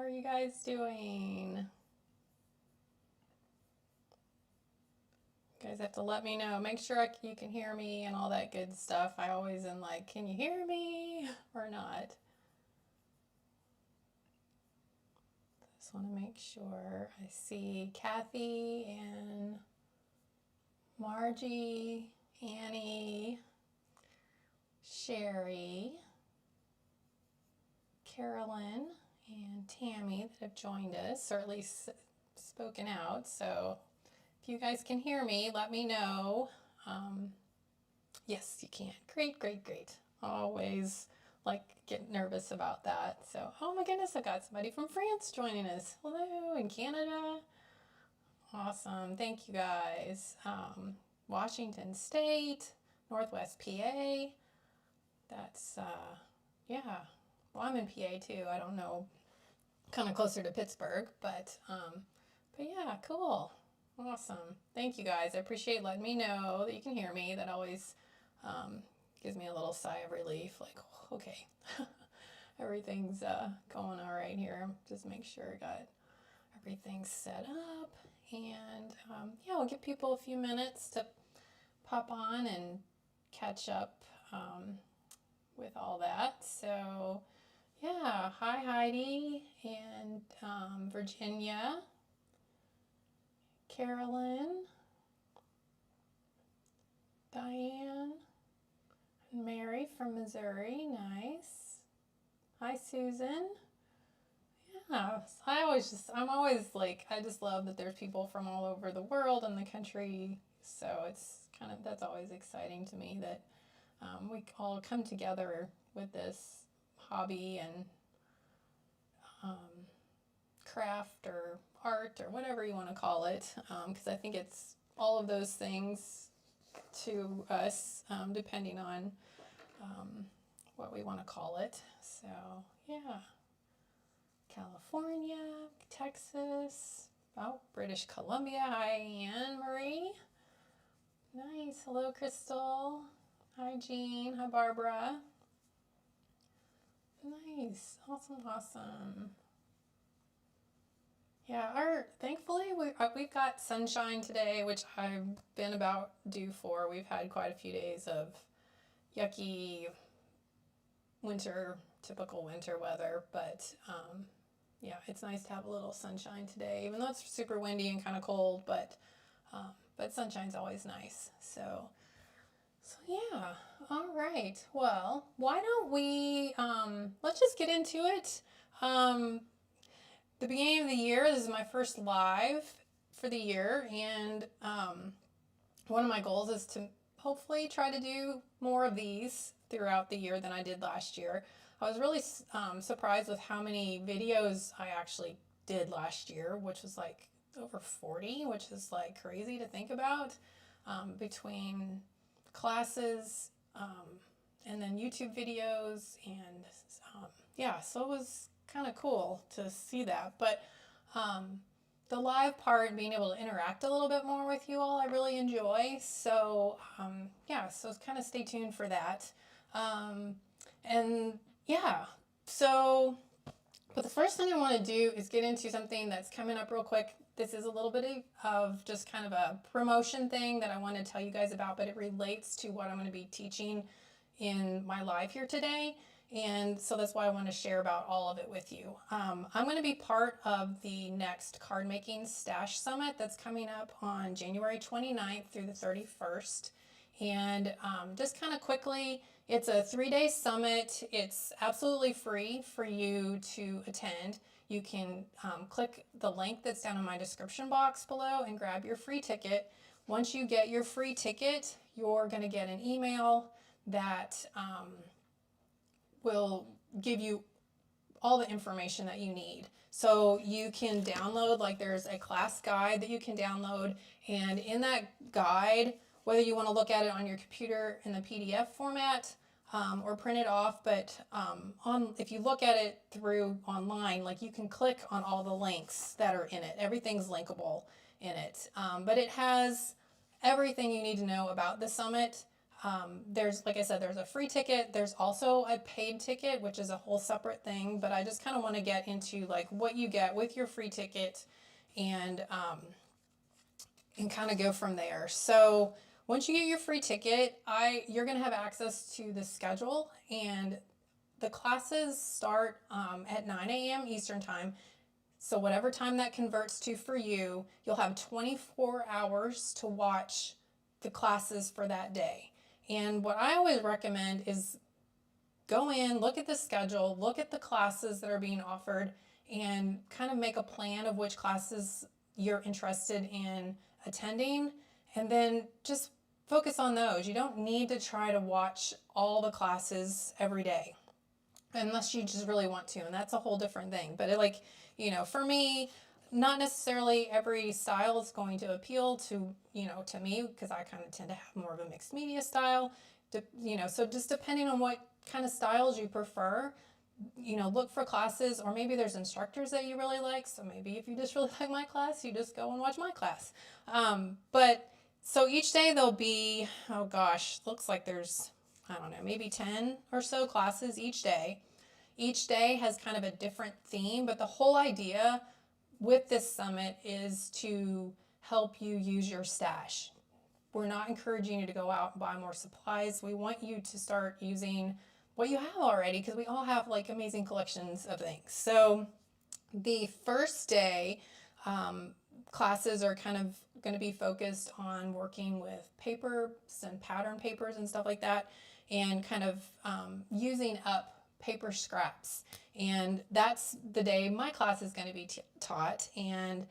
are you guys doing? You guys have to let me know. Make sure you can hear me and all that good stuff. I always am like, can you hear me or not? Just want to make sure. I see Kathy and Margie, Annie, Sherry, Carolyn, and Tammy that have joined us, or at least spoken out. So if you guys can hear me, let me know. Yes, you can. Great, great, great. Always like get nervous about that. So, oh my goodness, I've got somebody from France joining us. Hello, in Canada. Awesome. Thank you guys. Washington State, Northwest PA. That's, yeah. Well, I'm in PA too. I don't know, kind of closer to Pittsburgh, but yeah, cool. Awesome. Thank you guys. I appreciate letting me know that you can hear me. That always gives me a little sigh of relief. Like, oh, okay, everything's going all right here. Just make sure I got everything set up. And yeah, we'll give people a few minutes to pop on and catch up with all that. So yeah, hi Heidi and Virginia, Carolyn, Diane, and Mary from Missouri. Nice. Hi Susan. Yeah, I'm always like, I just love that there's people from all over the world and the country. So it's kind of, that's always exciting to me that we all come together with this hobby and craft or art or whatever you want to call it, because I think it's all of those things to us, depending on what we want to call it. So yeah, California, Texas, oh, British Columbia. Hi, Anne Marie. Nice. Hello, Crystal. Hi, Jean. Hi, Barbara. Nice. Awesome, awesome. Yeah, thankfully we've got sunshine today, which I've been about due for. We've had quite a few days of yucky winter, typical winter weather, but yeah, it's nice to have a little sunshine today, even though it's super windy and kind of cold, but sunshine's always nice. So yeah, all right. Well, why don't we, let's just get into it. The beginning of the year, this is my first live for the year, and one of my goals is to hopefully try to do more of these throughout the year than I did last year. I was really surprised with how many videos I actually did last year, which was like over 40, which is like crazy to think about, between classes and then YouTube videos, and yeah, so it was kind of cool to see that. But the live part, being able to interact a little bit more with you all, I really enjoy. So yeah, so kind of stay tuned for that. And yeah, so, but the first thing I want to do is get into something that's coming up real quick. This is a little bit of just kind of a promotion thing that I want to tell you guys about, but it relates to what I'm going to be teaching in my live here today. And so that's why I want to share about all of it with you. I'm going to be part of the next Card Making Stash Summit that's coming up on January 29th through the 31st. And just kind of quickly, it's a 3-day summit. It's absolutely free for you to attend. You can click the link that's down in my description box below and grab your free ticket. Once you get your free ticket, you're going to get an email that will give you all the information that you need. So you can download, like there's a class guide that you can download, and in that guide, whether you want to look at it on your computer in the PDF format or print it off, but if you look at it through online, like you can click on all the links that are in it. Everything's linkable in it, but it has everything you need to know about the summit. There's, like I said, there's a free ticket. There's also a paid ticket, which is a whole separate thing. But I just kind of want to get into like what you get with your free ticket, and kind of go from there. So once you get your free ticket, you're going to have access to the schedule, and the classes start at 9 a.m. Eastern time. So whatever time that converts to for you, you'll have 24 hours to watch the classes for that day. And what I always recommend is go in, look at the schedule, look at the classes that are being offered, and kind of make a plan of which classes you're interested in attending, and then just focus on those. You don't need to try to watch all the classes every day unless you just really want to, and that's a whole different thing. But for me, not necessarily every style is going to appeal to me, because I kind of tend to have more of a mixed media style. So just depending on what kind of styles you prefer, look for classes, or maybe there's instructors that you really like. So maybe if you just really like my class, you just go and watch my class. But so each day there'll be, oh gosh, looks like there's, I don't know, maybe 10 or so classes each day. Each day has kind of a different theme, but the whole idea with this summit is to help you use your stash. We're not encouraging you to go out and buy more supplies. We want you to start using what you have already, because we all have like amazing collections of things. So the first day, classes are kind of going to be focused on working with papers and pattern papers and stuff like that, and kind of using up paper scraps. And that's the day my class is going to be taught. And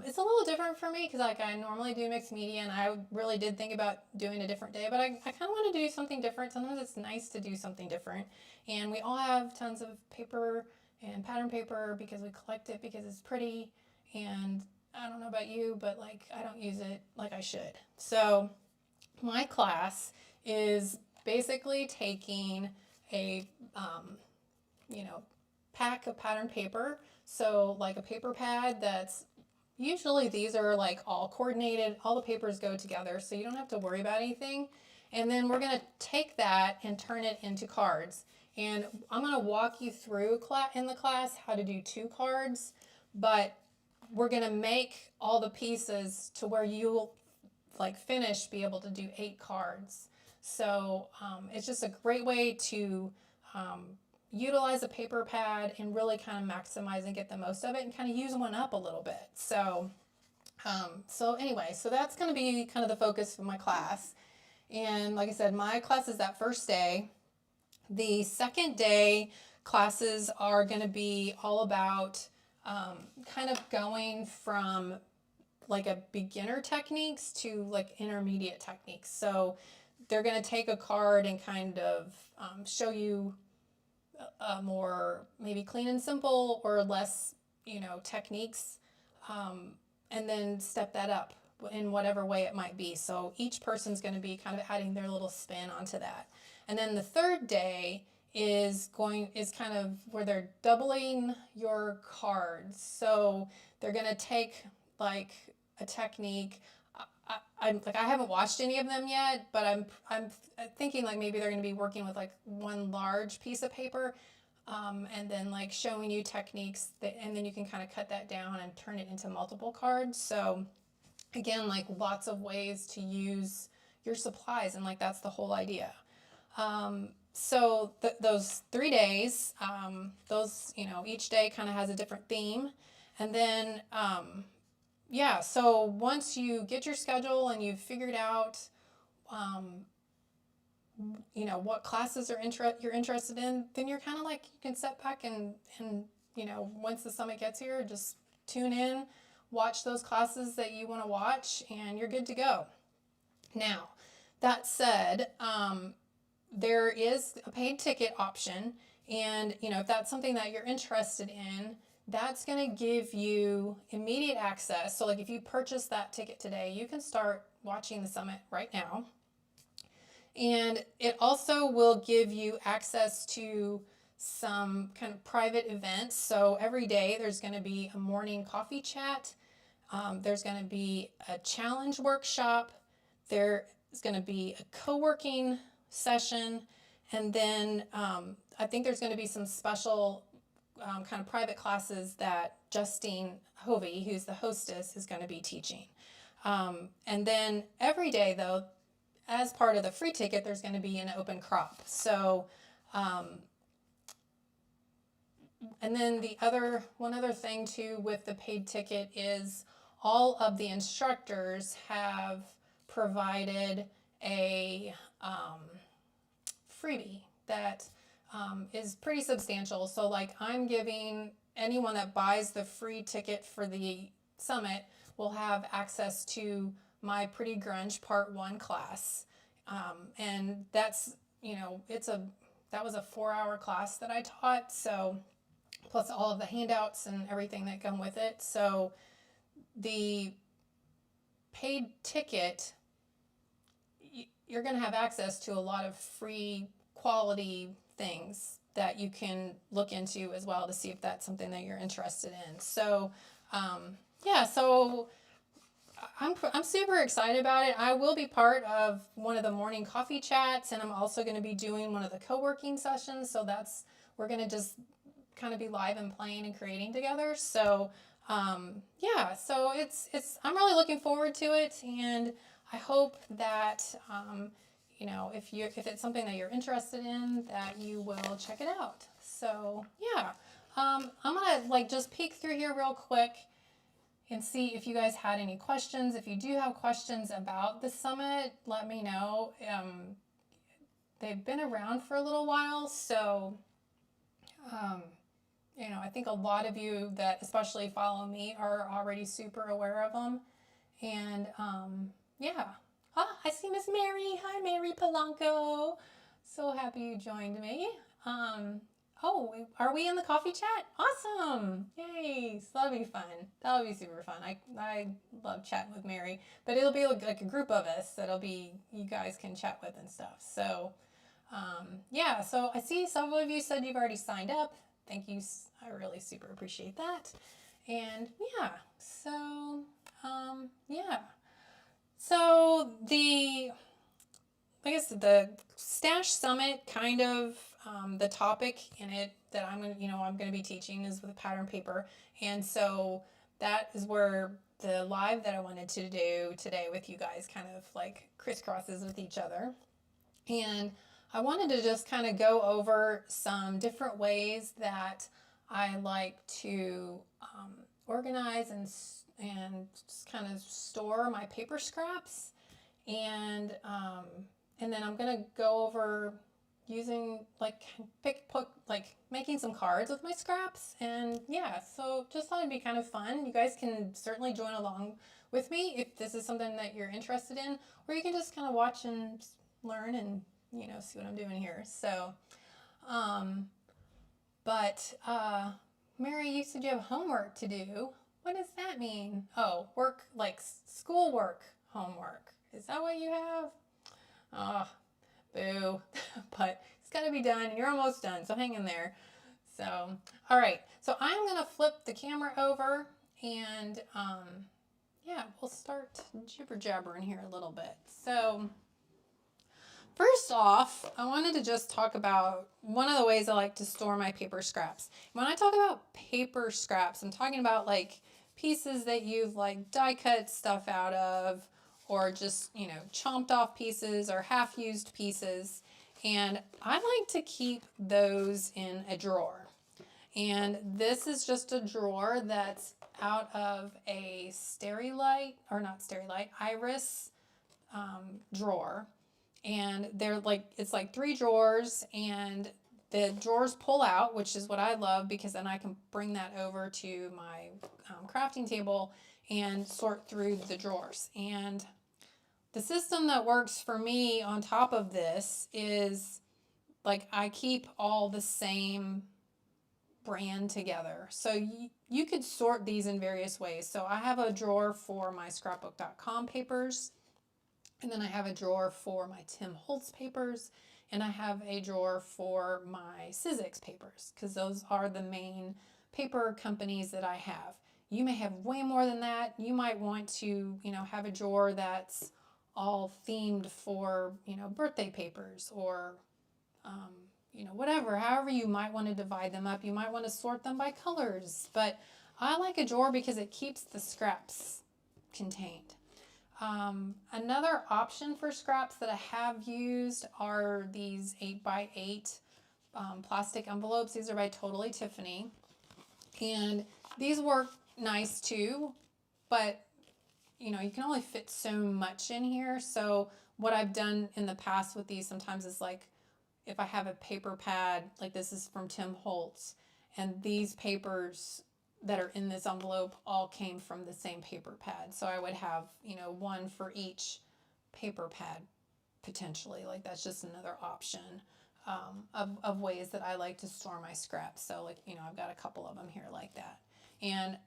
it's a little different for me, because like I normally do mixed media, and I really did think about doing a different day, but I kind of want to do something different. Sometimes it's nice to do something different. And we all have tons of paper and pattern paper because we collect it because it's pretty. And I don't know about you, but like I don't use it like I should. So my class is basically taking a pack of pattern paper. So like a paper pad that's usually, these are like all coordinated, all the papers go together, so you don't have to worry about anything. And then we're going to take that and turn it into cards. And I'm going to walk you through in the class how to do 2 cards, but we're going to make all the pieces to where you'll like be able to do 8 cards. So it's just a great way to utilize a paper pad and really kind of maximize and get the most of it, and kind of use one up a little bit. So anyway, so that's going to be kind of the focus of my class. And like I said, my class is that first day. The second day classes are going to be all about kind of going from like a beginner techniques to like intermediate techniques. So they're going to take a card and kind of show you more maybe clean and simple or less, techniques, and then step that up in whatever way it might be. So each person's going to be kind of adding their little spin onto that. And then the third day is kind of where they're doubling your cards. So they're going to take like a technique. I haven't watched any of them yet, but I'm thinking like maybe they're going to be working with like one large piece of paper, and then like showing you techniques and then you can kind of cut that down and turn it into multiple cards. So again, like lots of ways to use your supplies, and like that's the whole idea. So those 3 days, each day kind of has a different theme, and then so once you get your schedule and you've figured out, what classes you're interested in, then you're kind of like, you can sit back and once the summit gets here, just tune in, watch those classes that you want to watch, and you're good to go. Now, that said, there is a paid ticket option, and if that's something that you're interested in, that's going to give you immediate access. So like if you purchase that ticket today, you can start watching the summit right now. And it also will give you access to some kind of private events. So every day there's going to be a morning coffee chat. There's going to be a challenge workshop. There is going to be a co-working session, and then I think there's going to be some special kind of private classes that Justine Hovey, who's the hostess, is going to be teaching. And then every day, though, as part of the free ticket, there's going to be an open crop. So, and then one other thing too with the paid ticket is all of the instructors have provided a freebie that is pretty substantial. So like I'm giving anyone that buys the free ticket for the summit will have access to my Pretty Grunge Part 1 class. And that's, that was a 4-hour class that I taught. So plus all of the handouts and everything that come with it. So the paid ticket, you're going to have access to a lot of free quality things that you can look into as well to see if that's something that you're interested in. So, so I'm super excited about it. I will be part of one of the morning coffee chats, and I'm also going to be doing one of the co-working sessions. So we're going to just kind of be live and playing and creating together. So, so I'm really looking forward to it, and I hope that, if it's something that you're interested in, that you will check it out. So, I'm going to just peek through here real quick and see if you guys had any questions. If you do have questions about the summit, let me know. They've been around for a little while, so, I think a lot of you that especially follow me are already super aware of them. And, I see Miss Mary. Hi, Mary Polanco. So happy you joined me. Are we in the coffee chat? Awesome. Yay. So that'll be fun. That'll be super fun. I love chatting with Mary, but it'll be like a group of us that'll be, you guys can chat with and stuff. So, so I see some of you said you've already signed up. Thank you. I really super appreciate that. And so the Stash Summit kind of, the topic in it that I'm going to be teaching is with pattern paper. And so that is where the live that I wanted to do today with you guys kind of like crisscrosses with each other. And I wanted to just kind of go over some different ways that I like to organize and just kind of store my paper scraps, and then I'm gonna go over using making some cards with my scraps, and so just thought it'd be kind of fun. You guys can certainly join along with me if this is something that you're interested in, or you can just kind of watch and learn and see what I'm doing here. So, Mary, you said you have homework to do. What does that mean? Oh, work, like schoolwork homework. Is that what you have? Oh, boo. But it's got to be done. You're almost done, so hang in there. So, all right. So I'm going to flip the camera over, and we'll start jibber jabbering here a little bit. So, first off, I wanted to just talk about one of the ways I like to store my paper scraps. When I talk about paper scraps, I'm talking about like pieces that you've like die cut stuff out of, or just, chomped off pieces or half used pieces. And I like to keep those in a drawer. And this is just a drawer that's out of a Iris drawer. And it's like 3 drawers, and the drawers pull out, which is what I love, because then I can bring that over to my crafting table and sort through the drawers. And the system that works for me on top of this is like I keep all the same brand together. So you could sort these in various ways. So I have a drawer for my scrapbook.com papers, and then I have a drawer for my Tim Holtz papers, and I have a drawer for my Sizzix papers, because those are the main paper companies that I have. You may have way more than that. You might want to, have a drawer that's all themed for, you know, birthday papers or, you know, whatever, however you might want to divide them up. You might want to sort them by colors, but I like a drawer because it keeps the scraps contained. Another option for scraps that I have used are these 8x8 plastic envelopes. These are by Totally Tiffany. And these work nice too, but you know, you can only fit so much in here. So what I've done in the past with these sometimes is like, if I have a paper pad, like this is from Tim Holtz, and these papers that are in this envelope all came from the same paper pad. So I would have, you know, one for each paper pad potentially. Like that's just another option of ways that I like to store my scraps. So like, you know, I've got a couple of them here like that. And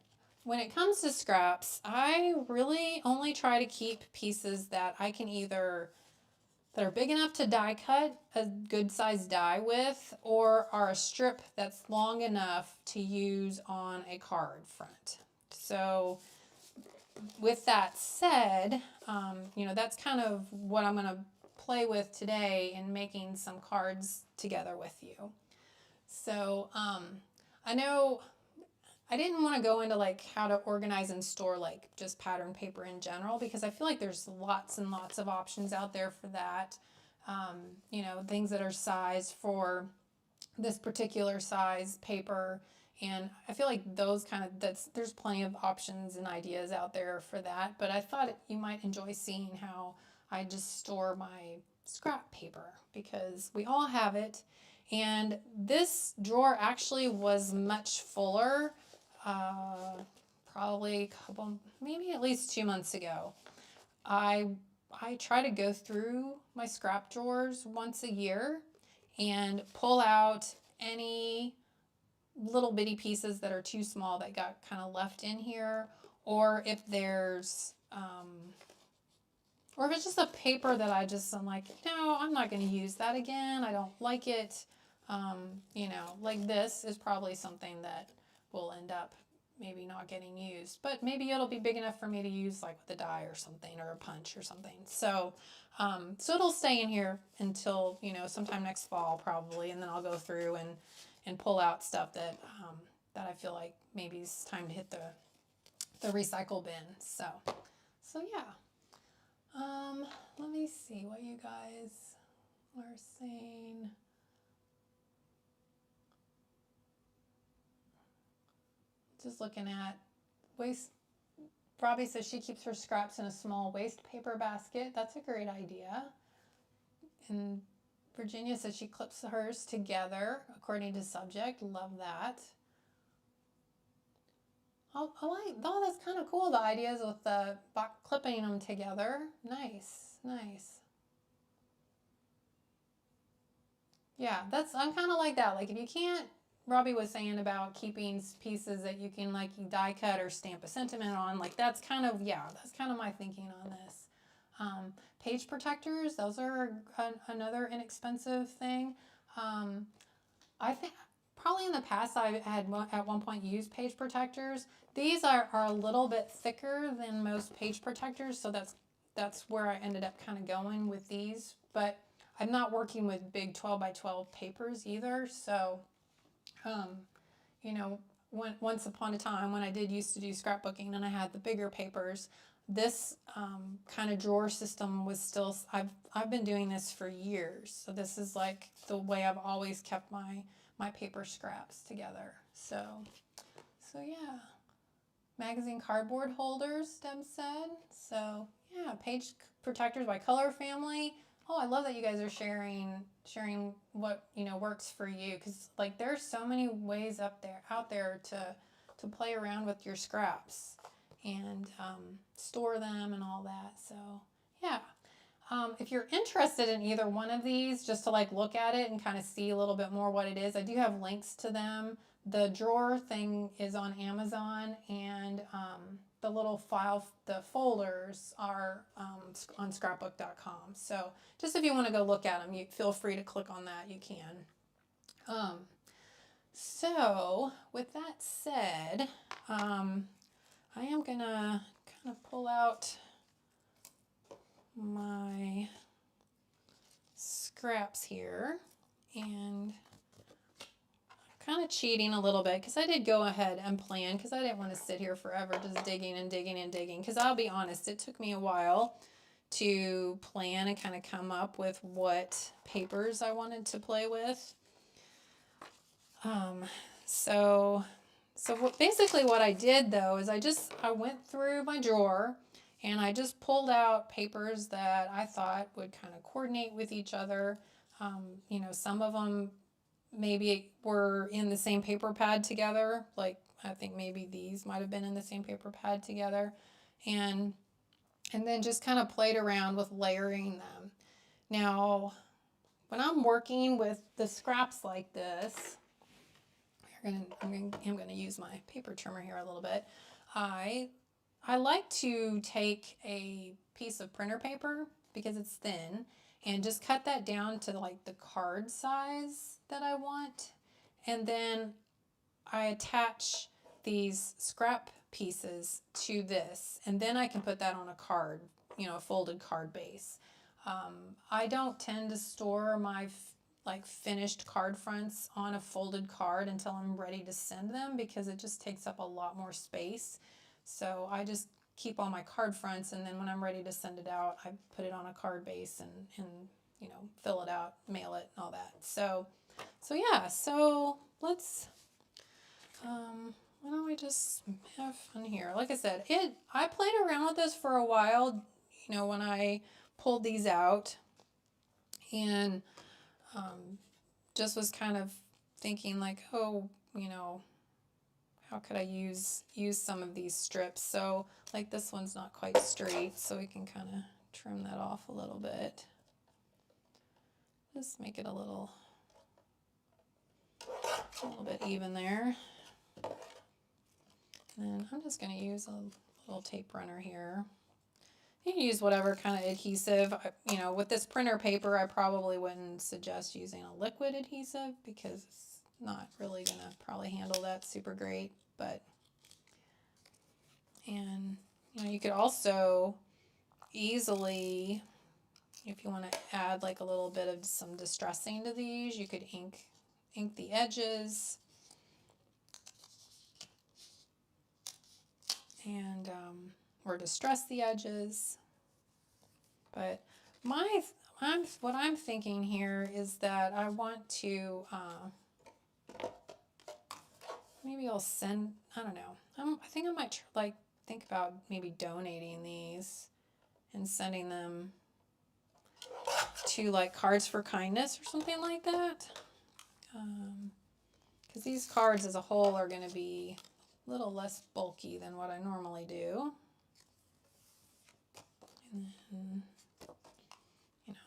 when it comes to scraps, I really only try to keep pieces that I can either, that are big enough to die cut a good size die with, or are a strip that's long enough to use on a card front. So with that said, you know, that's kind of what I'm going to play with today in making some cards together with you. So I know I didn't want to go into like how to organize and store like just pattern paper in general, because I feel like there's lots and lots of options out there for that. You know, things that are sized for this particular size paper. And I feel like those kind of, there's plenty of options and ideas out there for that. But I thought you might enjoy seeing how I just store my scrap paper, because we all have it. And this drawer actually was much fuller, probably a couple, maybe at least 2 months ago. I try to go through my scrap drawers once a year and pull out any little bitty pieces that are too small that got kind of left in here, or if there's or if it's just a paper that I'm like, no, I'm not going to use that again, I don't like it. You know, like this is probably something that will end up maybe not getting used, but maybe it'll be big enough for me to use like with a die or something, or a punch or something. So so it'll stay in here until, you know, sometime next fall probably, and then I'll go through and pull out stuff that that I feel like maybe it's time to hit the recycle bin. So yeah. Let me see what you guys are saying. Just looking at waste. Robbie says she keeps her scraps in a small waste paper basket. That's a great idea. And Virginia says she clips hers together according to subject. Love that. I like, oh, that's kind of cool. The ideas with the clipping them together. Nice, nice. Yeah, I'm kind of like that. Like if you can't, Robbie was saying about keeping pieces that you can like die cut or stamp a sentiment on. Like that's kind of, yeah, that's kind of my thinking on this. Page protectors, those are another inexpensive thing. I think probably in the past I had at one point used page protectors. These are a little bit thicker than most page protectors, so that's where I ended up kind of going with these. But I'm not working with big 12 by 12 papers either, so you know, once upon a time when I did used to do scrapbooking and I had the bigger papers, this kind of drawer system was still, I've been doing this for years, so this is like the way I've always kept my paper scraps together. So yeah. Magazine cardboard holders, Deb said. So yeah, page protectors by color family. Oh, I love that you guys are sharing what, you know, works for you, because like there's so many ways out there to play around with your scraps and store them and all that. So yeah. If you're interested in either one of these, just to like look at it and kind of see a little bit more what it is, I do have links to them. The drawer thing is on Amazon, and the little the folders are on scrapbook.com. So just if you want to go look at them, you feel free to click on that, you can. So with that said, I am gonna kind of pull out my scraps here, and kind of cheating a little bit because I did go ahead and plan because I didn't want to sit here forever just digging and digging and digging, because I'll be honest, it took me a while to plan and kind of come up with what papers I wanted to play with. So basically what I did though is I went through my drawer and I just pulled out papers that I thought would kind of coordinate with each other. You know, some of them maybe were in the same paper pad together. Like I think maybe these might have been in the same paper pad together. And then just kind of played around with layering them. Now, when I'm working with the scraps like this, I'm going to use my paper trimmer here a little bit. I like to take a piece of printer paper because it's thin and just cut that down to like the card size that I want. And then I attach these scrap pieces to this, and then I can put that on a card, you know, a folded card base. I don't tend to store my like finished card fronts on a folded card until I'm ready to send them because it just takes up a lot more space. So I just keep all my card fronts, and then when I'm ready to send it out, I put it on a card base and you know, fill it out, mail it, and all that. So yeah, so let's why don't we just have fun here? Like I said, I played around with this for a while, you know, when I pulled these out, and just was kind of thinking like, oh, you know, how could I use some of these strips? So like this one's not quite straight, so we can kind of trim that off a little bit. Just make it a little bit even there. And I'm just going to use a little tape runner here. You can use whatever kind of adhesive. You know, with this printer paper, I probably wouldn't suggest using a liquid adhesive because it's not really going to probably handle that super great. And you know, you could also easily, if you want to add like a little bit of some distressing to these, you could ink the edges. And or distress the edges. But what I'm thinking here is that I want to maybe I'll send, I don't know, I think I might think about maybe donating these and sending them to like Cards for Kindness or something like that, because these cards as a whole are going to be a little less bulky than what I normally do. And then,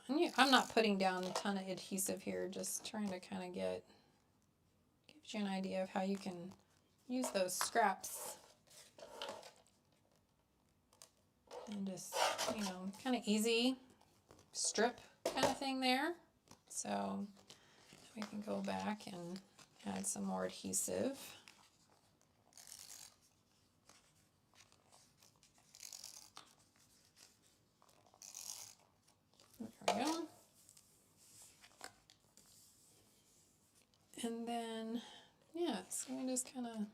you know, I'm not putting down a ton of adhesive here, just trying to kind of gives you an idea of how you can use those scraps. And just, you know, kind of easy strip kind of thing there. So we can go back and add some more adhesive. There we go. And then, yeah, so we just kind of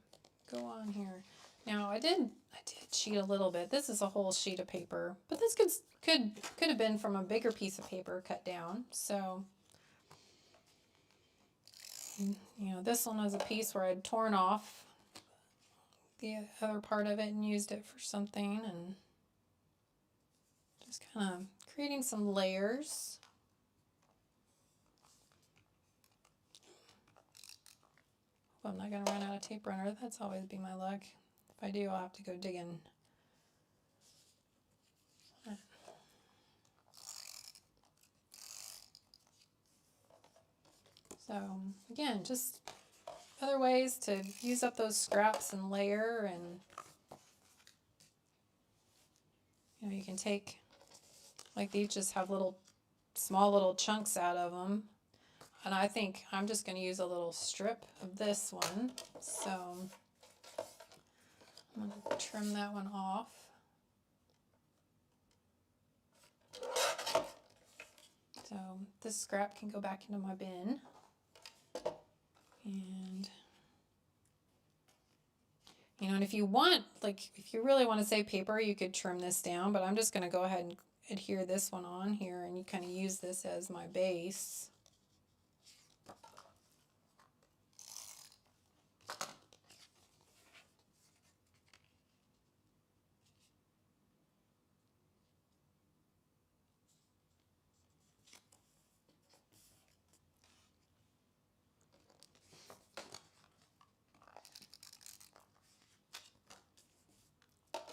go on here. Now I did cheat a little bit. This is a whole sheet of paper, but this could have been from a bigger piece of paper cut down. So, you know, this one was a piece where I'd torn off the other part of it and used it for something, and just kind of creating some layers. Well, I'm not going to run out of tape runner. That's always be my luck. If I do, I'll have to go digging. So again, just other ways to use up those scraps and layer, and you know, you can take, like these just have small little chunks out of them. And I think I'm just going to use a little strip of this one. So I'm going to trim that one off. So this scrap can go back into my bin. And, you know, and if you want, like, if you really want to save paper, you could trim this down, but I'm just going to go ahead and adhere this one on here, and you kind of use this as my base.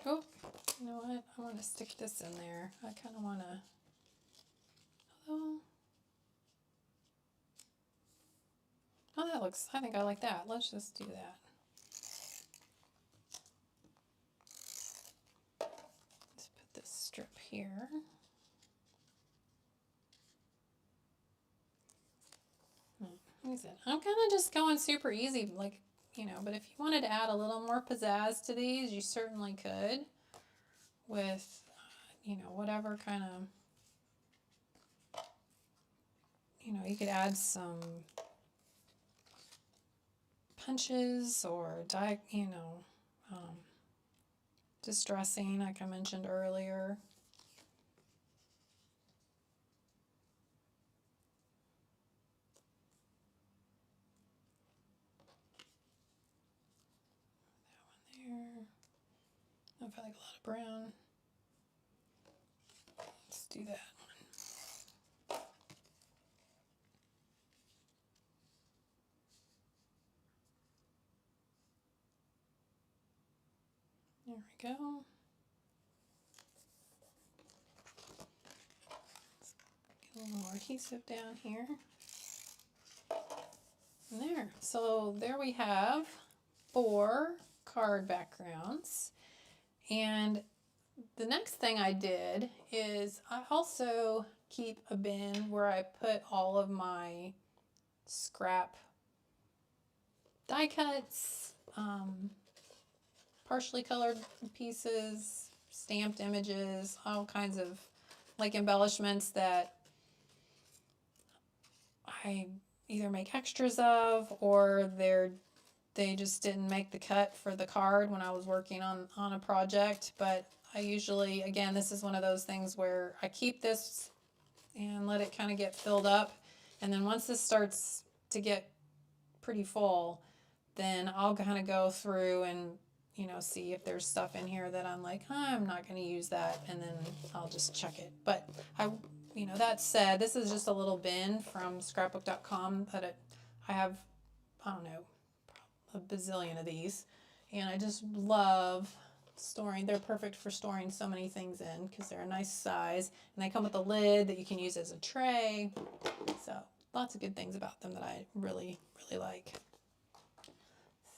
Oh, you know what? I want to stick this in there. I kind of want to, oh, that looks, I think I like that. Let's just do that. Let's put this strip here. Like I said, I'm kind of just going super easy, like, you know, but if you wanted to add a little more pizzazz to these, you certainly could with, you know, whatever kind of, you know, you could add some punches or, you know, distressing, like I mentioned earlier. That one there. I feel like a lot of brown. Let's do that one. There we go. Get a little more adhesive down here. And there. So there we have 4 card backgrounds. And the next thing I did is I also keep a bin where I put all of my scrap die cuts, partially colored pieces, stamped images, all kinds of like embellishments that I either make extras of or they just didn't make the cut for the card when I was working on a project. But I usually, again, this is one of those things where I keep this and let it kind of get filled up. And then once this starts to get pretty full, then I'll kind of go through and, you know, see if there's stuff in here that I'm like, I'm not going to use that. And then I'll just check it. But you know, that said, this is just a little bin from scrapbook.com that I have, I don't know, a bazillion of these, and I just love storing. They're perfect for storing so many things in because they're a nice size, and they come with a lid that you can use as a tray. So lots of good things about them that I really, really like.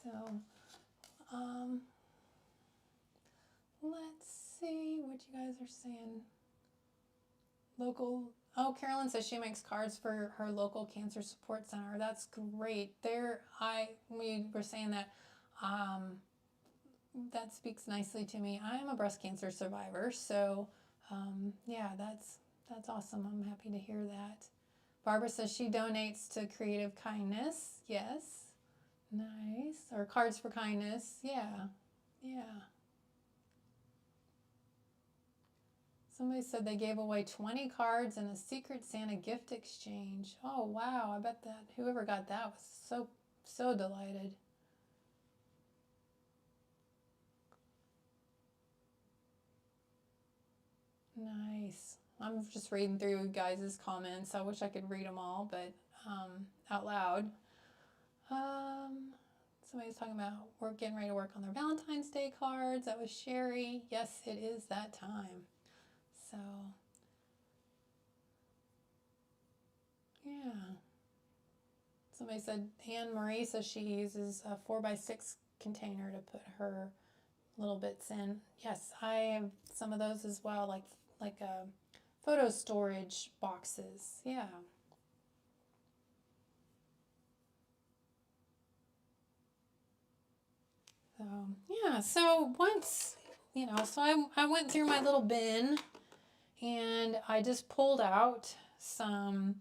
So let's see what you guys are saying. Local, oh, Carolyn says she makes cards for her local cancer support center. That's great. We were saying that, that speaks nicely to me. I'm a breast cancer survivor, so yeah, that's awesome. I'm happy to hear that. Barbara says she donates to Creative Kindness. Yes, nice. Or Cards for Kindness. Yeah, yeah. Somebody said they gave away 20 cards and a Secret Santa gift exchange. Oh, wow. I bet that whoever got that was so delighted. Nice. I'm just reading through you guys' comments. I wish I could read them all, but out loud. Somebody's talking about we're getting ready to work on their Valentine's Day cards. That was Sherry. Yes, it is that time. So, yeah. Somebody said Anne Marie says she uses a 4x6 container to put her little bits in. Yes, I have some of those as well, like photo storage boxes. Yeah. So yeah. So once, so I went through my little bin and I just pulled out some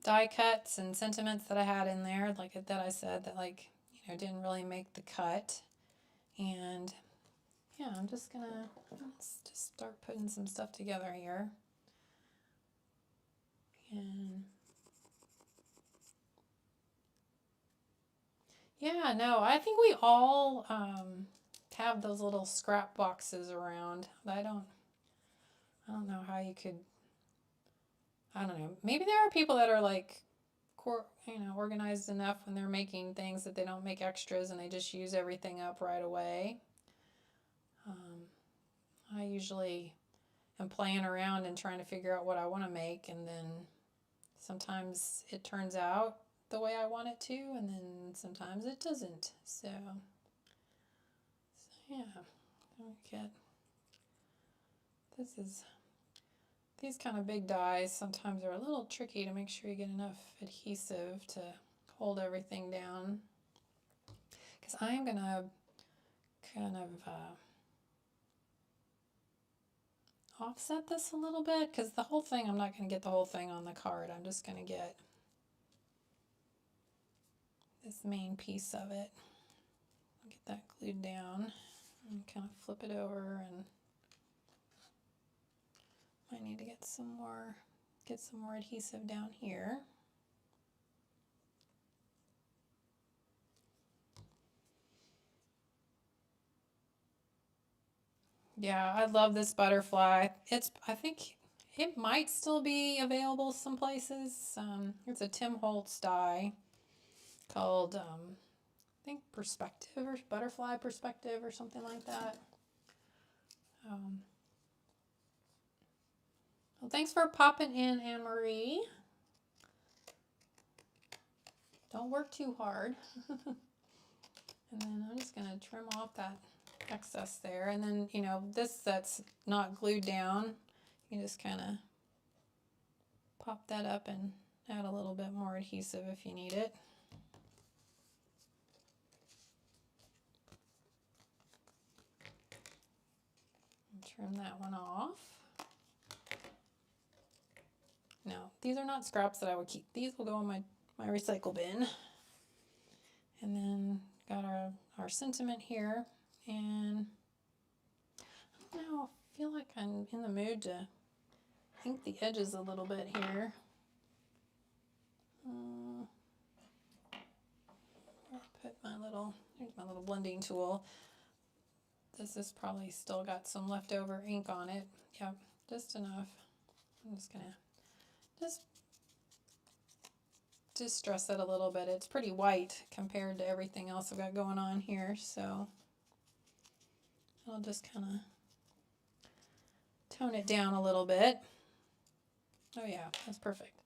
die cuts and sentiments that I had in there, like that I said that, like, you know, didn't really make the cut. And yeah, I'm just gonna, let's just start putting some stuff together here. And yeah, no, I think we all have those little scrap boxes around. I don't know how you could, I don't know. Maybe there are people that are like, you know, organized enough when they're making things that they don't make extras and they just use everything up right away. I usually am playing around and trying to figure out what I want to make, and then sometimes it turns out the way I want it to, and then sometimes it doesn't. So yeah, okay. These kind of big dies sometimes are a little tricky to make sure you get enough adhesive to hold everything down. Because I'm going to kind of offset this a little bit, because the whole thing, I'm not going to get the whole thing on the card. I'm just going to get this main piece of it. Get that glued down and kind of flip it over, and I need to get some more adhesive down here. Yeah, I love this butterfly. I think it might still be available some places. It's a Tim Holtz die called, I think Perspective, or Butterfly Perspective, or something like that. Well, thanks for popping in, Anne Marie. Don't work too hard. And then I'm just going to trim off that excess there. And then, you know, this that's not glued down, you just kind of pop that up and add a little bit more adhesive if you need it. And trim that one off. No, these are not scraps that I would keep. These will go in my recycle bin. And then got our sentiment here, and I don't know, I feel like I'm in the mood to ink the edges a little bit here. Here's my little blending tool. This is probably still got some leftover ink on it. Yep, just enough. I'm just gonna just distress it a little bit. It's pretty white compared to everything else I've got going on here, so I'll just kind of tone it down a little bit. Oh yeah, that's perfect.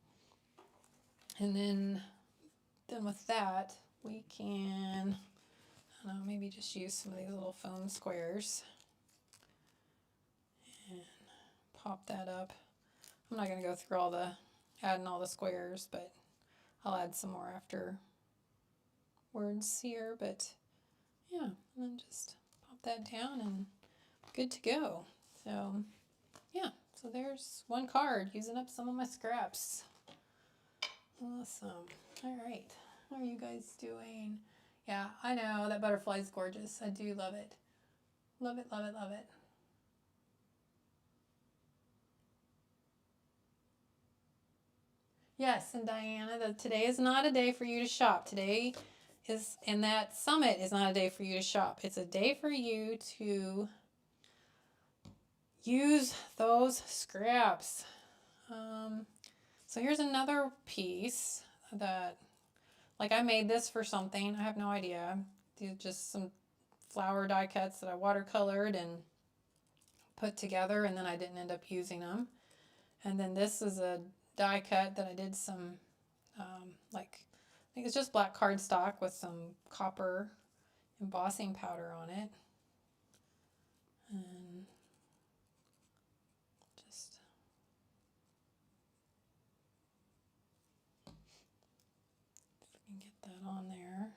And then with that, we can, I don't know, maybe just use some of these little foam squares and pop that up. I'm not going to go through adding all the squares, but I'll add some more afterwards here. But yeah, and then just pop that down and good to go. So yeah, so there's one card, using up some of my scraps. Awesome. All right. How are you guys doing? Yeah, I know that butterfly is gorgeous. I do love it. Love it, love it, love it. Yes, and Diana, today is not a day for you to shop. Today is, and that summit is not a day for you to shop. It's a day for you to use those scraps. So here's another piece that, like, I made this for something. I have no idea. These are just some flower die cuts that I watercolored and put together, and then I didn't end up using them. And then this is a die cut that I did some, I think it's just black cardstock with some copper embossing powder on it. And just if we can get that on there.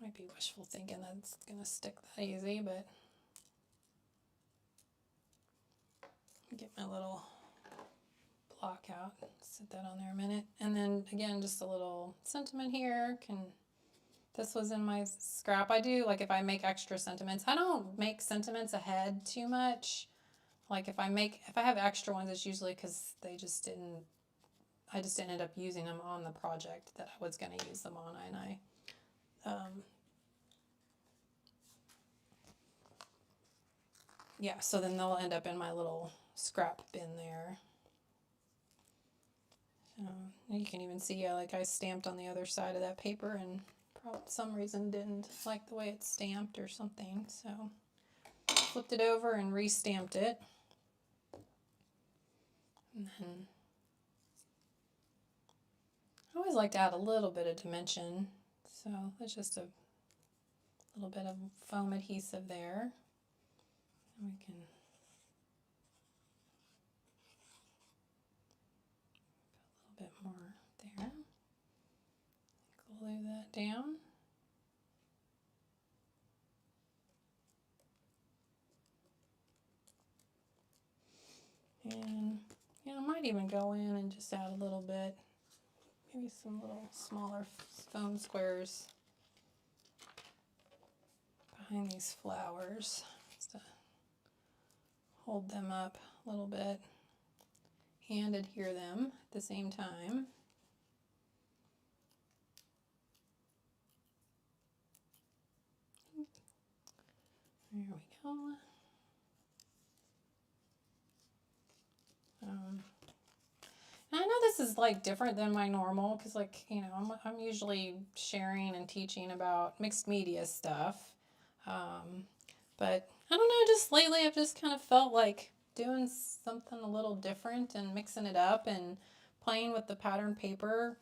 Might be wishful thinking that's going to stick that easy, but Get my little block out, set that on there a minute. And then again, just a little sentiment here. This was in my scrap. I do, like if I make extra sentiments, I don't make sentiments ahead too much. Like if I have extra ones, it's usually because I just didn't end up using them on the project that I was going to use them on, and yeah, so then they'll end up in my little scrap bin there. You can even see, like I stamped on the other side of that paper and for some reason didn't like the way it's stamped or something, so flipped it over and re-stamped it. And then I always like to add a little bit of dimension, so it's just a little bit of foam adhesive there. And we can put a little bit more there. Glue that down. And I might even go in and just add a little bit, maybe some little smaller foam squares behind these flowers, just to hold them up a little bit and adhere them at the same time. There we go. I know this is like different than my normal, because like, I'm usually sharing and teaching about mixed media stuff. But I don't know, just lately I've just kind of felt like doing something a little different and mixing it up, and playing with the pattern paper,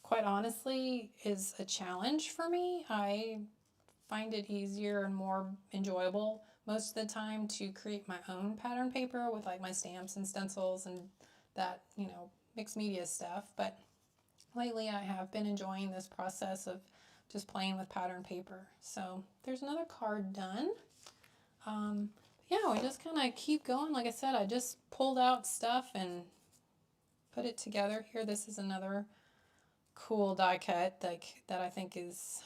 quite honestly, is a challenge for me. I find it easier and more enjoyable most of the time to create my own pattern paper with like my stamps and stencils and that, mixed media stuff. But lately I have been enjoying this process of just playing with pattern paper. So there's another card done. Yeah, we just kind of keep going. Like I said, I just pulled out stuff and put it together here. This is another cool die cut that I think it's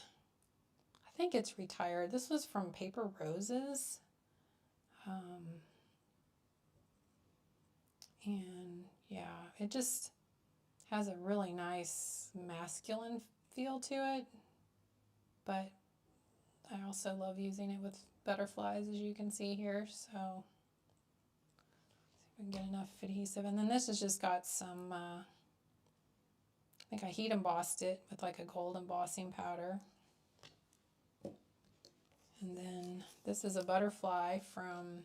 retired. This was from Paper Roses. And yeah, it just has a really nice masculine feel to it, but I also love using it with butterflies, as you can see here. So see if we can get enough adhesive. And then this has just got some, I think I heat embossed it with like a gold embossing powder. And then this is a butterfly from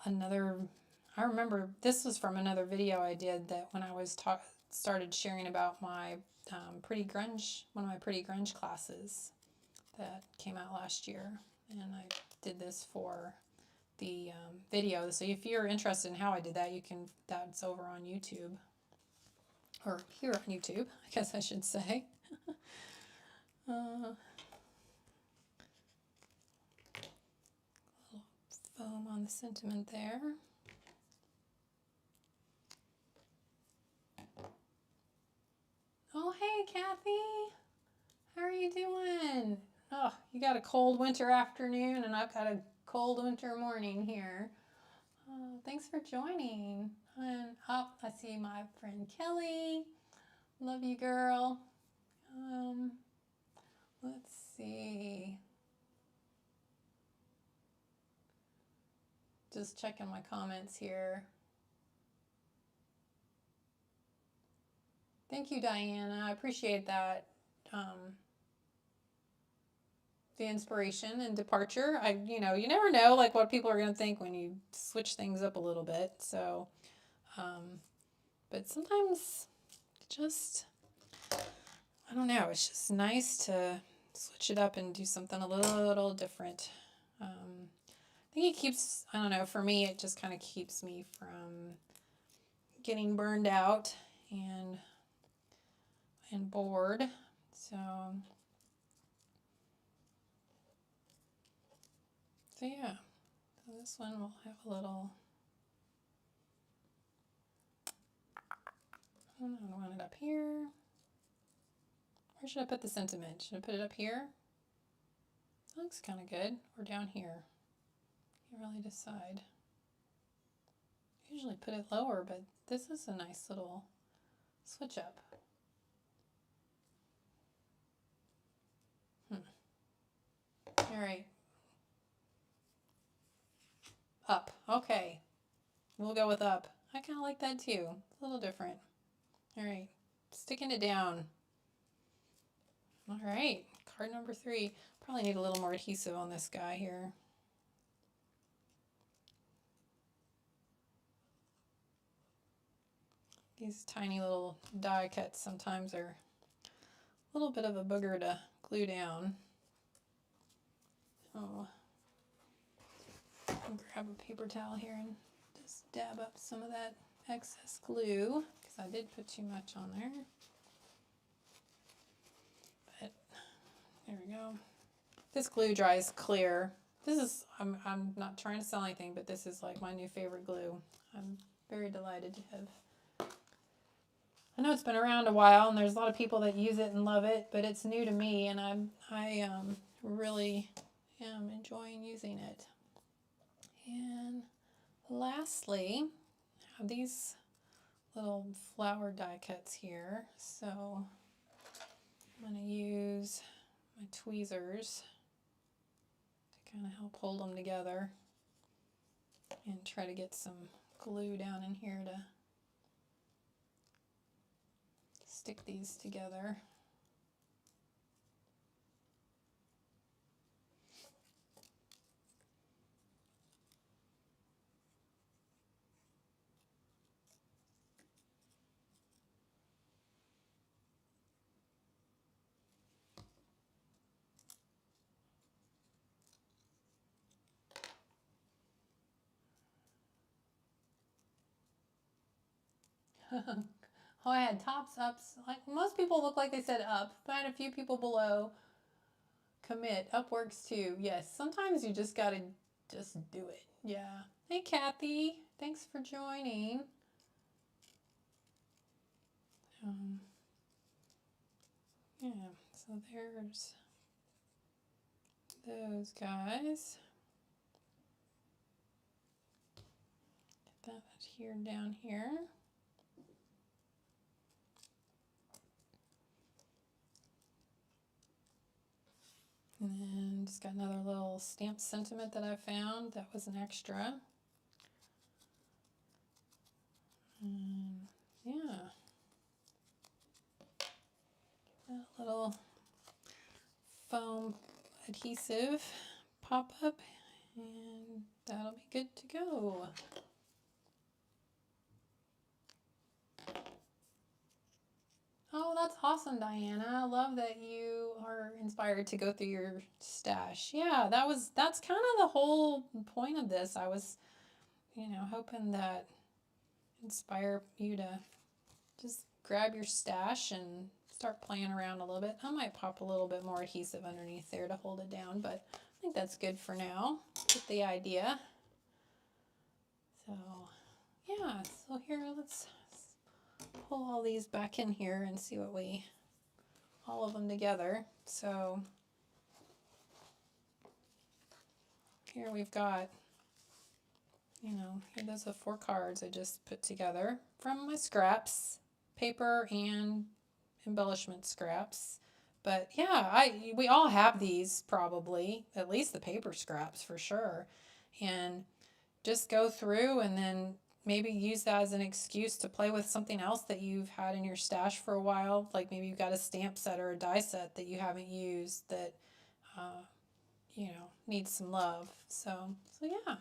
I remember this was from another video I did that when I was started sharing about my one of my pretty grunge classes that came out last year, and I did this for the video. So if you're interested in how I did that, that's over on YouTube, or here on YouTube, I guess I should say. Little foam on the sentiment there. Oh, hey, Kathy. How are you doing? Oh, you got a cold winter afternoon, and I've got a cold winter morning here. Thanks for joining. And I see my friend Kelly. Love you, girl. Let's see. Just checking my comments here. Thank you, Diana. I appreciate that. The inspiration and departure. You never know like what people are going to think when you switch things up a little bit. So, but sometimes I don't know, it's just nice to switch it up and do something a little different. I think it keeps, I don't know, for me, it just kind of keeps me from getting burned out and bored. So yeah, So this one will have a little, I want it up here. Where should I put the sentiment? Should I put it up here? That looks kind of good. Or down here? You really decide. Usually put it lower, but this is a nice little switch up. All right. Up. Okay. We'll go with up. I kind of like that too. A little different. All right. Sticking it down. All right. Card number 3. Probably need a little more adhesive on this guy here. These tiny little die cuts sometimes are a little bit of a booger to glue down. Oh, I'll grab a paper towel here and just dab up some of that excess glue because I did put too much on there. But there we go. This glue dries clear. This is, I'm not trying to sell anything, but this is like my new favorite glue. I'm very delighted to have. I know it's been around a while and there's a lot of people that use it and love it, but it's new to me and I really am enjoying using it. And lastly, I have these little flower die cuts here. So I'm going to use my tweezers to kind of help hold them together and try to get some glue down in here to stick these together. Oh, I had tops, ups. Like most people look like they said up, but I had a few people below. Commit. Up works too. Yes, sometimes you just gotta just do it. Yeah. Hey, Kathy. Thanks for joining. Yeah, so there's those guys. Get that here down here. And then just got another little stamped sentiment that I found. That was an extra. Yeah. That little foam adhesive pop up and that'll be good to go. Oh, that's awesome, Diana. I love that you are inspired to go through your stash. Yeah, that's kind of the whole point of this. I was, hoping that inspire you to just grab your stash and start playing around a little bit. I might pop a little bit more adhesive underneath there to hold it down, but I think that's good for now. Get the idea. So, yeah, so here, let's pull all these back in here and see what all of them together. So here we've got, here those are 4 cards I just put together from my scraps, paper and embellishment scraps. But yeah, we all have these probably, at least the paper scraps for sure. And just go through and then maybe use that as an excuse to play with something else that you've had in your stash for a while. Like maybe you've got a stamp set or a die set that you haven't used that, needs some love. So yeah.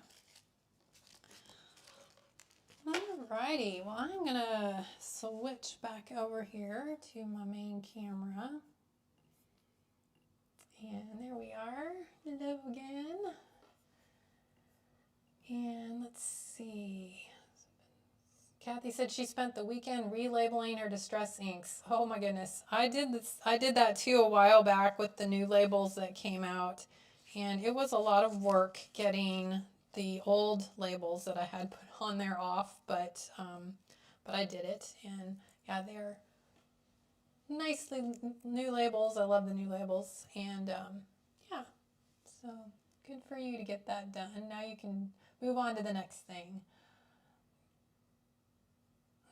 Alrighty, well I'm gonna switch back over here to my main camera. And there we are. Hello again. And let's see. Kathy said she spent the weekend relabeling her distress inks. Oh my goodness. I did that too a while back with the new labels that came out. And it was a lot of work getting the old labels that I had put on there off, but I did it, and yeah, they're nicely new labels. I love the new labels, and yeah, so good for you to get that done. Now you can move on to the next thing.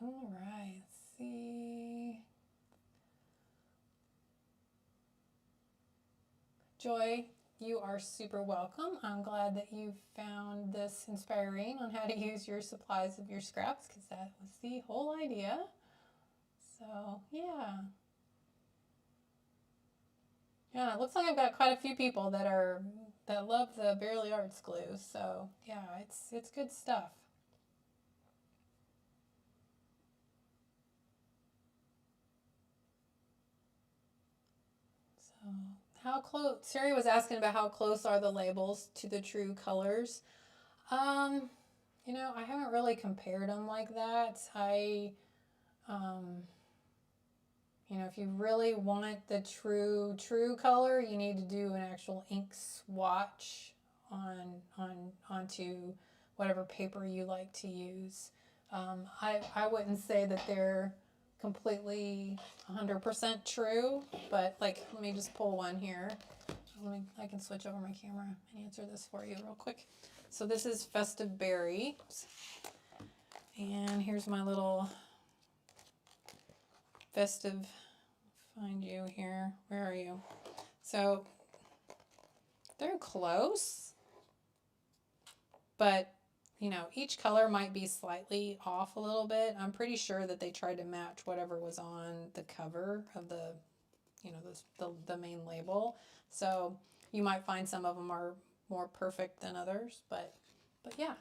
All right, let's see. Joy, you are super welcome. I'm glad that you found this inspiring on how to use your supplies of your scraps, because that was the whole idea. So, yeah. Yeah, it looks like I've got quite a few people that love the Barely Arts glue. So, yeah, it's good stuff. So, how close? Sari was asking about how close are the labels to the true colors. You know, I haven't really compared them like that. You know, if you really want the true color, you need to do an actual ink swatch onto whatever paper you like to use. I wouldn't say that they're completely 100% true, but like, let me just pull one here. I can switch over my camera and answer this for you real quick. So this is Festive Berry, and here's my little festive, find you here. Where are you? So they're close, but you know, each color might be slightly off a little bit. I'm pretty sure that they tried to match whatever was on the cover of the, you know, the main label. So you might find some of them are more perfect than others, but yeah.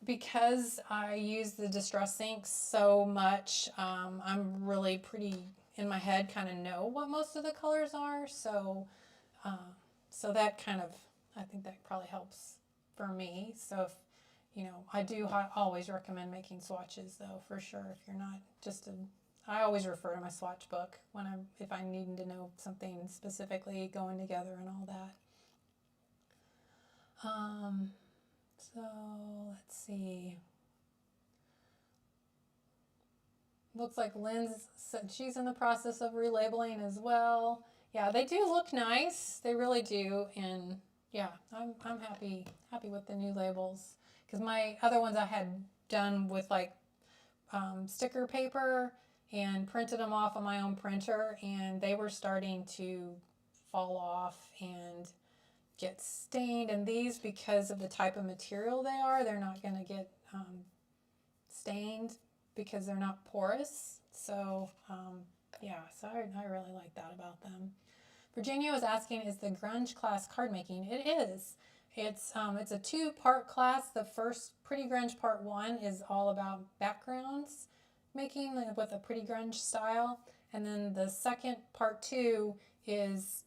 Because I use the Distress inks so much, I'm really pretty in my head kind of know what most of the colors are. So, so that kind of, I think that probably helps for me. So if, you know, I do always recommend making swatches though, for sure. If you're not just I always refer to my swatch book if I need to know something specifically going together and all that. So let's see. Looks like Lynn's said she's in the process of relabeling as well. Yeah, they do look nice. They really do. And yeah, I'm happy with the new labels, because my other ones I had done with like sticker paper and printed them off on my own printer, and they were starting to fall off and get stained. And these, because of the type of material they are, they're not going to get stained because they're not porous. So yeah, so I really like that about them. Virginia was asking, is the grunge class card making? It is. It's a 2-part class. The first Pretty Grunge Part 1 is all about backgrounds making with a Pretty Grunge style, and then the second Part 2 is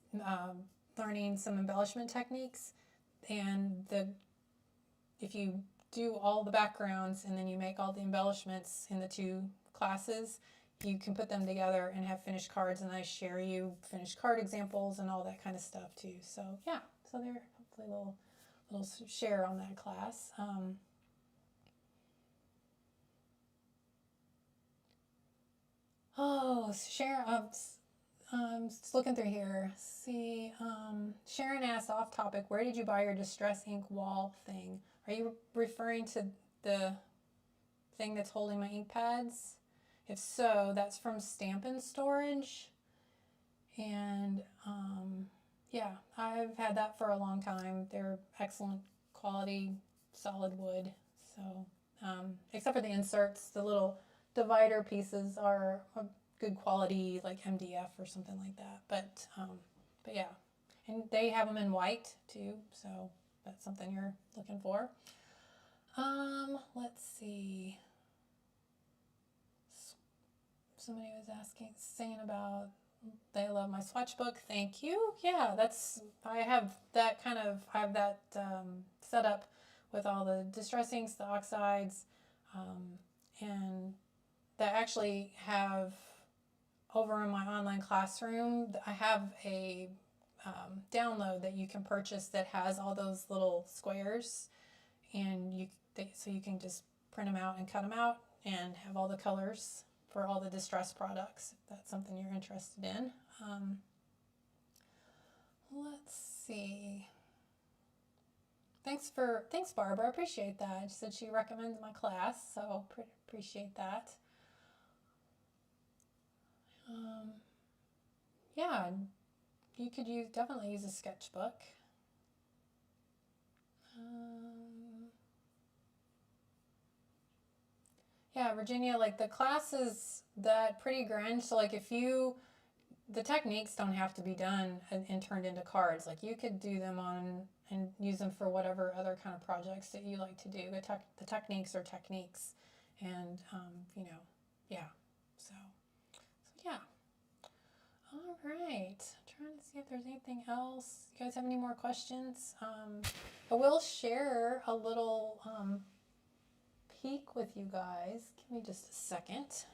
learning some embellishment techniques. And if you do all the backgrounds and then you make all the embellishments in the 2 classes, you can put them together and have finished cards, and I share you finished card examples and all that kind of stuff too. So yeah, so they're hopefully a little share on that class. Just looking through here. See, Sharon asked off topic, where did you buy your Distress ink wall thing? Are you referring to the thing that's holding my ink pads? If so, that's from Stampin' Storage. And yeah, I've had that for a long time. They're excellent quality solid wood. So except for the inserts, the little divider pieces are a good quality, like MDF or something like that. But yeah, and they have them in white too, so that's something you're looking for. Let's see. Somebody was saying about they love my swatch book. Thank you. Yeah, I have that set up with all the distress inks, the oxides, and that actually have over in my online classroom. I have a download that you can purchase that has all those little squares, and so you can just print them out and cut them out and have all the colors for all the distressed products, if that's something you're interested in. Let's see. Thanks Barbara, appreciate that. She said she recommends my class, so appreciate that. Yeah, you could definitely use a sketchbook. Yeah, Virginia, like the class is that pretty grand, so like the techniques don't have to be done and turned into cards. Like you could do them and use them for whatever other kind of projects that you like to do. The techniques are techniques, and yeah. So yeah. All right. I'm trying to see if there's anything else. You guys have any more questions? I will share a little peek with you guys. Give me just a second.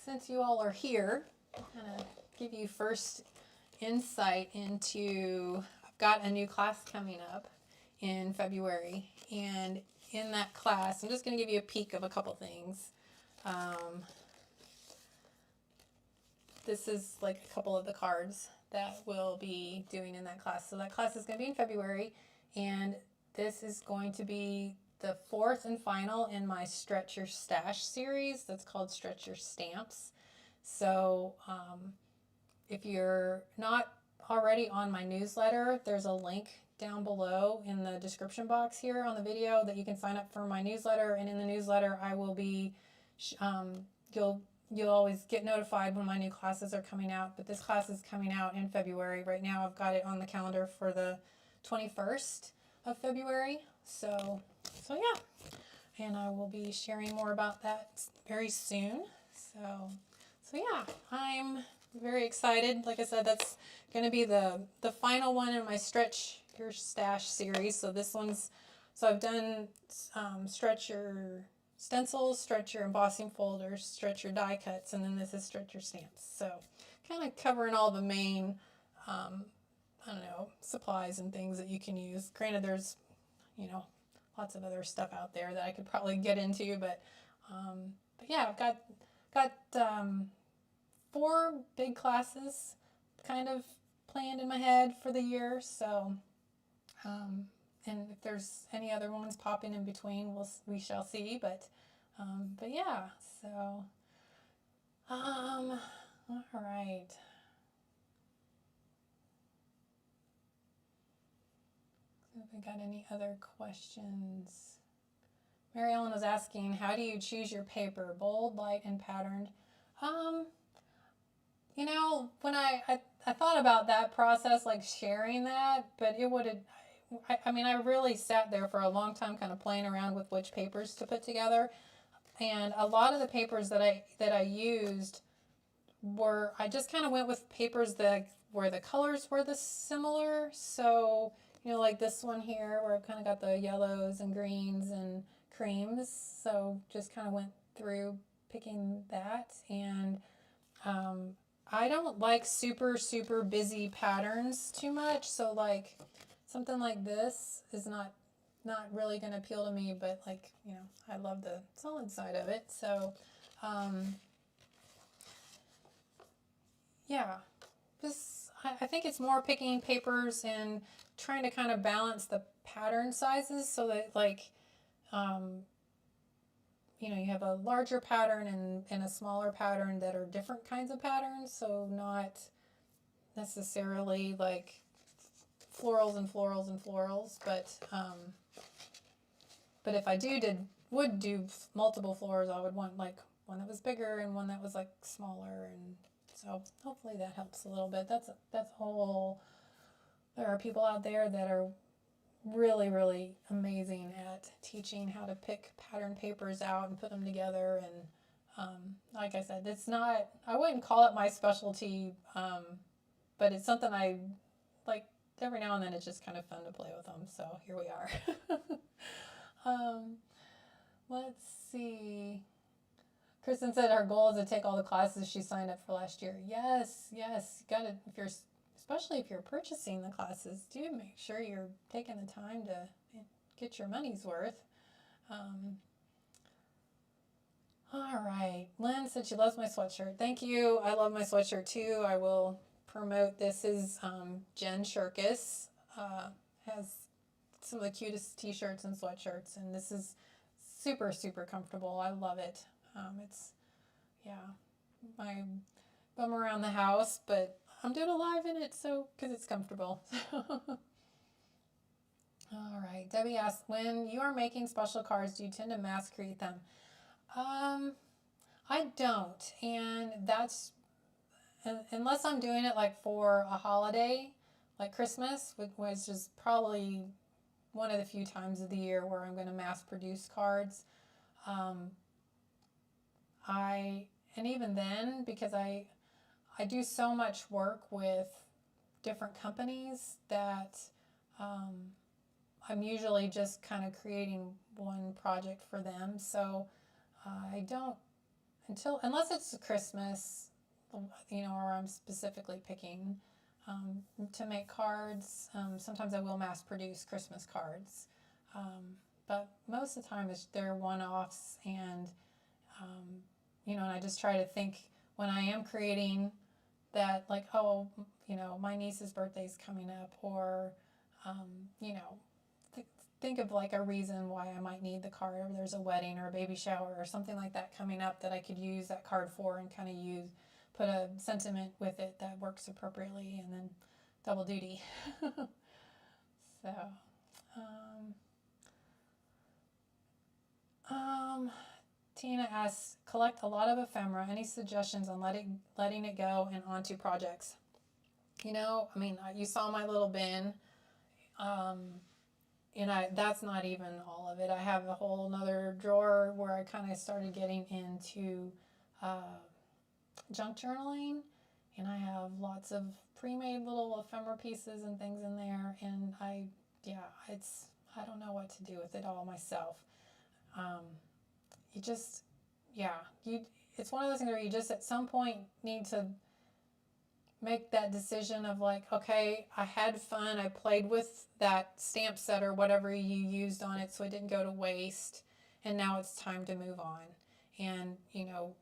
Since you all are here, I'm gonna give you first insight into, I've got a new class coming up in February, and in that class, I'm just gonna give you a peek of a couple things. This is like a couple of the cards that we'll be doing in that class. So that class is going to be in February, and this is going to be the fourth and final in my Stretch Your Stash series that's called Stretch Your Stamps. So if you're not already on my newsletter, there's a link down below in the description box here on the video that you can sign up for my newsletter, and in the newsletter I will be you'll always get notified when my new classes are coming out, but this class is coming out in February. Right now I've got it on the calendar for the 21st of February. So yeah, and I will be sharing more about that very soon. So yeah, I'm very excited. Like I said, that's going to be the final one in my Stretch Your Stash series. So I've done Stretch Your Stencils, Stretch Your Embossing Folders, Stretch Your Die Cuts, and then this is Stretch Your Stamps. So kind of covering all the main, supplies and things that you can use. Granted, there's, lots of other stuff out there that I could probably get into, but yeah, I've got 4 big classes kind of planned in my head for the year. So, and if there's any other ones popping in between, we shall see. But yeah. So, all right. If we got any other questions? Mary Ellen was asking, how do you choose your paper? Bold, light, and patterned. When I thought about that process, like sharing that, but it would have, I really sat there for a long time kind of playing around with which papers to put together. And a lot of the papers that I used I just kind of went with papers where the colors were similar. So, like this one here where I've kind of got the yellows and greens and creams. So just kind of went through picking that. And I don't like super, super busy patterns too much. So like something like this is not really going to appeal to me, but like, I love the solid side of it. So, yeah, I think it's more picking papers and trying to kind of balance the pattern sizes so that like, you have a larger pattern and a smaller pattern that are different kinds of patterns. So not necessarily like florals and florals and florals, but if I would do multiple florals, I would want like one that was bigger and one that was like smaller, and so hopefully that helps a little bit. That's a whole. There are people out there that are really, really amazing at teaching how to pick pattern papers out and put them together. And like I said, I wouldn't call it my specialty, but it's something I like every now and then it's just kind of fun to play with them. So here we are. Let's see. Kristen said her goal is to take all the classes she signed up for last year. Yes, yes. You gotta, especially if you're purchasing the classes, do make sure you're taking the time to get your money's worth. All right. Lynn said she loves my sweatshirt. Thank you. I love my sweatshirt too. I will promote. This is Jen Shirkus. Has some of the cutest t-shirts and sweatshirts, and this is super, super comfortable. I love it. It's, yeah, my bum around the house, but I'm doing a live in it, so, because it's comfortable. All right. Debbie asked, when you are making special cards, do you tend to mass create them? I don't, and that's, unless I'm doing it like for a holiday, like Christmas, which is probably one of the few times of the year where I'm going to mass produce cards. And even then, because I do so much work with different companies that I'm usually just kind of creating one project for them. So I don't, unless it's Christmas, you know, or I'm specifically picking to make cards. Sometimes I will mass produce Christmas cards. But most of the time they're one-offs, and you know, and I just try to think when I am creating that, like, oh, you know, my niece's birthday's coming up, or you know, think of like a reason why I might need the card, or there's a wedding or a baby shower or something like that coming up that I could use that card for, and kind of put a sentiment with it that works appropriately, and then double duty. So, Tina asks, collect a lot of ephemera. Any suggestions on letting it go and onto projects? You know, I mean, you saw my little bin, and that's not even all of it. I have a whole nother drawer where I kind of started getting into junk journaling, and I have lots of pre-made little ephemera pieces and things in there, and I don't know what to do with it all myself. It's one of those things where you just at some point need to make that decision of like, okay, I had fun, I played with that stamp set or whatever you used on it so it didn't go to waste, and now it's time to move on. And, you know,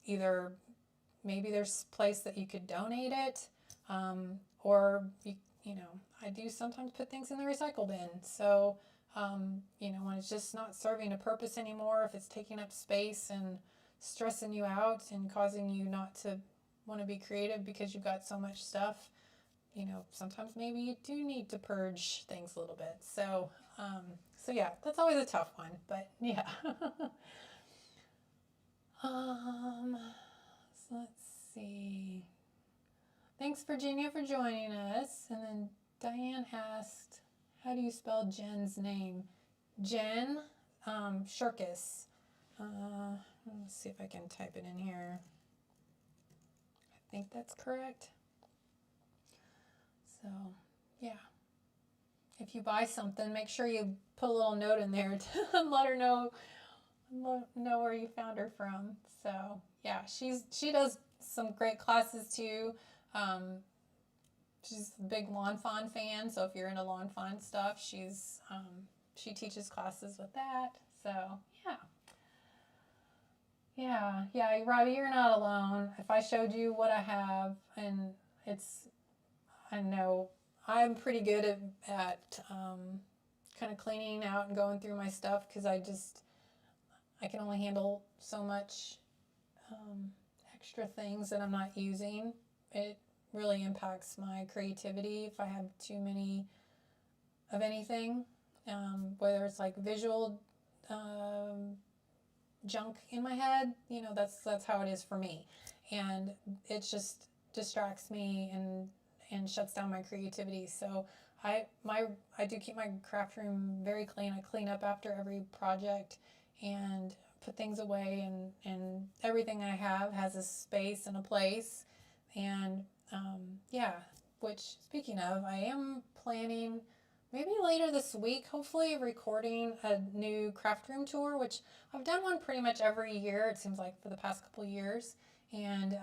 either maybe there's a place that you could donate it, or, you know, I do sometimes put things in the recycle bin. So, you know, when it's just not serving a purpose anymore, if it's taking up space and stressing you out and causing you not to want to be creative because you've got so much stuff, you know, sometimes maybe you do need to purge things a little bit. So, so yeah, that's always a tough one, but yeah. So let's see. Thanks, Virginia, for joining us. And then Diane asked, how do you spell Jen's name? Jen Shirkus. Let's see if I can type it in here. I think that's correct. So, yeah. If you buy something, make sure you put a little note in there to let her know where you found her from. So, yeah, she does some great classes too. She's a big Lawn Fawn fan, so if you're into Lawn Fawn stuff, she teaches classes with that. So, yeah, Robbie, you're not alone. If I showed you what I have, and I know I'm pretty good at kind of cleaning out and going through my stuff, because I can only handle so much extra things that I'm not using. It really impacts my creativity if I have too many of anything, whether it's like visual junk in my head. You know, that's how it is for me, and it just distracts me and shuts down my creativity. So I do keep my craft room very clean. I clean up after every project and put things away, and everything I have has a space and a place. And yeah, which, speaking of, I am planning maybe later this week, hopefully recording a new craft room tour, which I've done one pretty much every year, it seems like, for the past couple years. And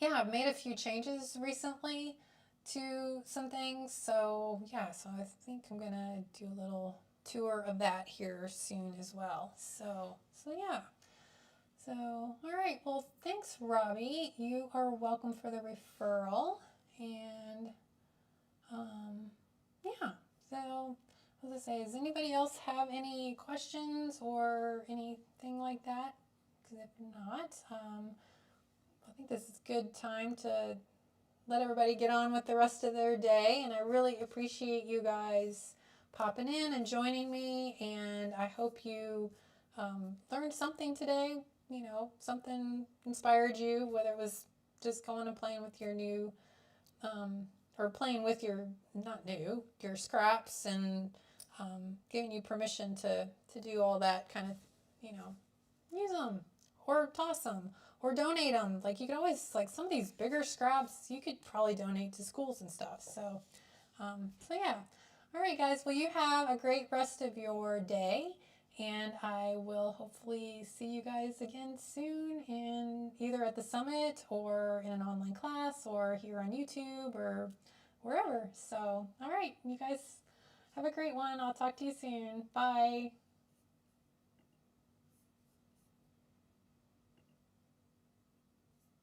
yeah, I've made a few changes recently to some things. So yeah, so I think I'm going to do a little tour of that here soon as well. So yeah. So, all right. Well, thanks, Robbie. You are welcome for the referral. And yeah. So, as I say, does anybody else have any questions or anything like that? Because if not, I think this is a good time to let everybody get on with the rest of their day. And I really appreciate you guys popping in and joining me. And I hope you learned something today. You know, something inspired you, whether it was just going and playing with your new, or playing with your, not new, your scraps, and giving you permission to do all that kind of, you know, use them or toss them or donate them. Like, you could always, like, some of these bigger scraps you could probably donate to schools and stuff. So yeah. All right, guys. Well, you have a great rest of your day, and I will hopefully see you guys again soon, in either at the summit or in an online class or here on YouTube or wherever. So, all right, you guys have a great one. I'll talk to you soon. Bye.